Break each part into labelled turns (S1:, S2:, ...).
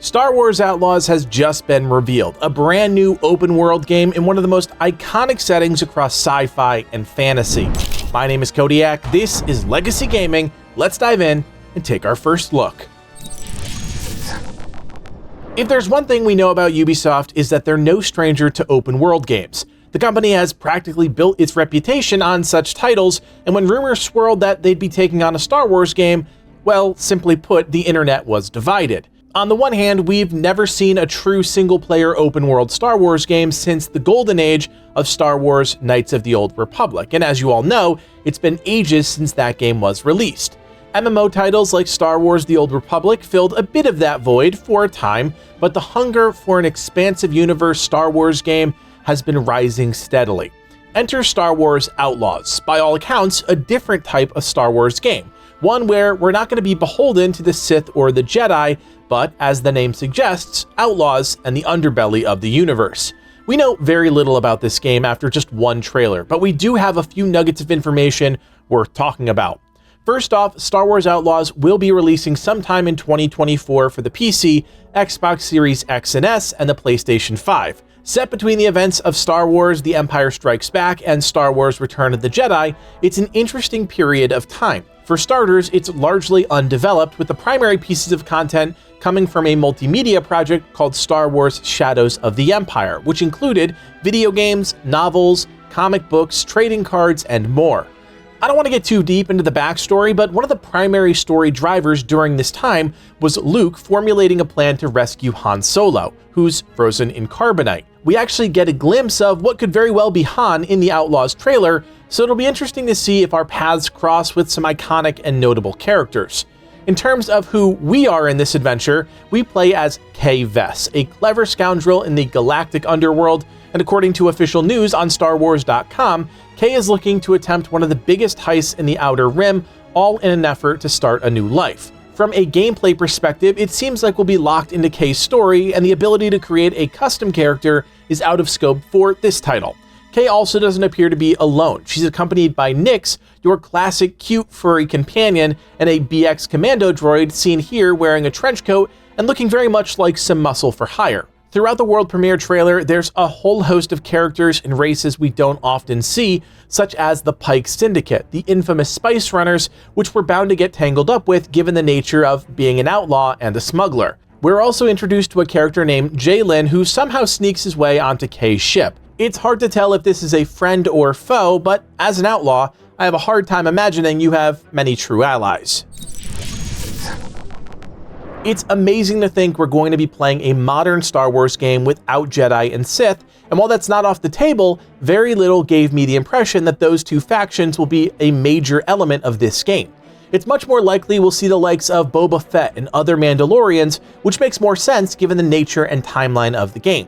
S1: Star Wars Outlaws has just been revealed, a brand new open-world game in one of the most iconic settings across sci-fi and fantasy. My name is Codiak, this is Legacy Gaming. Let's dive in and take our first look. If there's one thing we know about Ubisoft, is that they're no stranger to open-world games. The company has practically built its reputation on such titles, and when rumors swirled that they'd be taking on a Star Wars game, well, simply put, the internet was divided. On the one hand, we've never seen a true single-player open-world Star Wars game since the golden age of Star Wars Knights of the Old Republic, and as you all know, it's been ages since that game was released. MMO titles like Star Wars The Old Republic filled a bit of that void for a time, but the hunger for an expansive universe Star Wars game has been rising steadily. Enter Star Wars Outlaws, by all accounts, a different type of Star Wars game. One where we're not going to be beholden to the Sith or the Jedi, but, as the name suggests, outlaws and the underbelly of the universe. We know very little about this game after just one trailer, but we do have a few nuggets of information worth talking about. First off, Star Wars Outlaws will be releasing sometime in 2024 for the PC, Xbox Series X and S, and the PlayStation 5. Set between the events of Star Wars The Empire Strikes Back and Star Wars Return of the Jedi, it's an interesting period of time. For starters, it's largely undeveloped, with the primary pieces of content coming from a multimedia project called Star Wars Shadows of the Empire, which included video games, novels, comic books, trading cards, and more. I don't want to get too deep into the backstory, but one of the primary story drivers during this time was Luke formulating a plan to rescue Han Solo, who's frozen in carbonite. We actually get a glimpse of what could very well be Han in the Outlaws trailer, so it'll be interesting to see if our paths cross with some iconic and notable characters. In terms of who we are in this adventure, we play as Kay Vess, a clever scoundrel in the galactic underworld, and according to official news on StarWars.com, Kay is looking to attempt one of the biggest heists in the Outer Rim, all in an effort to start a new life. From a gameplay perspective, it seems like we'll be locked into Kay's story, and the ability to create a custom character is out of scope for this title. Kay also doesn't appear to be alone. She's accompanied by Nyx, your classic cute furry companion, and a BX commando droid seen here wearing a trench coat and looking very much like some muscle for hire. Throughout the world premiere trailer, there's a whole host of characters and races we don't often see, such as the Pike Syndicate, the infamous Spice Runners, which we're bound to get tangled up with given the nature of being an outlaw and a smuggler. We're also introduced to a character named Jalen, who somehow sneaks his way onto Kay's ship. It's hard to tell if this is a friend or foe, but as an outlaw, I have a hard time imagining you have many true allies. It's amazing to think we're going to be playing a modern Star Wars game without Jedi and Sith, and while that's not off the table, very little gave me the impression that those two factions will be a major element of this game. It's much more likely we'll see the likes of Boba Fett and other Mandalorians, which makes more sense given the nature and timeline of the game.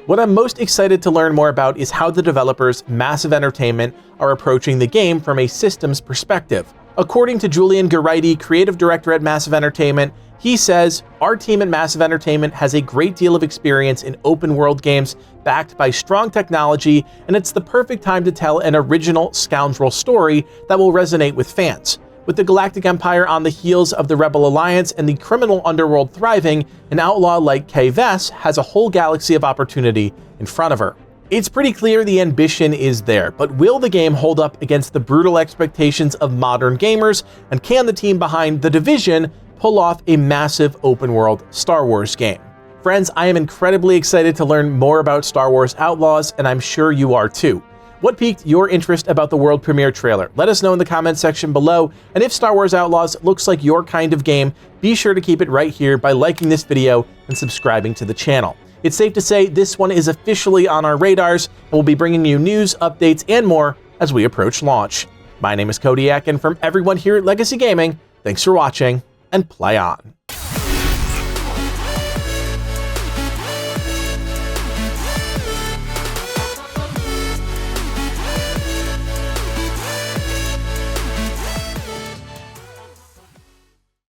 S1: What I'm most excited to learn more about is how the developers, Massive Entertainment, are approaching the game from a systems perspective. According to Julian Geraghty, creative director at Massive Entertainment, he says, "Our team at Massive Entertainment has a great deal of experience in open world games backed by strong technology, and it's the perfect time to tell an original scoundrel story that will resonate with fans. With the Galactic Empire on the heels of the Rebel Alliance and the criminal underworld thriving, an outlaw like Kay Vess has a whole galaxy of opportunity in front of her." It's pretty clear the ambition is there, but will the game hold up against the brutal expectations of modern gamers, and can the team behind The Division pull off a massive open-world Star Wars game? Friends, I am incredibly excited to learn more about Star Wars Outlaws, and I'm sure you are too. What piqued your interest about the world premiere trailer? Let us know in the comments section below, and if Star Wars Outlaws looks like your kind of game, be sure to keep it right here by liking this video and subscribing to the channel. It's safe to say this one is officially on our radars, and we'll be bringing you news, updates, and more as we approach launch. My name is Codiak, and from everyone here at Legacy Gaming, thanks for watching, and play on.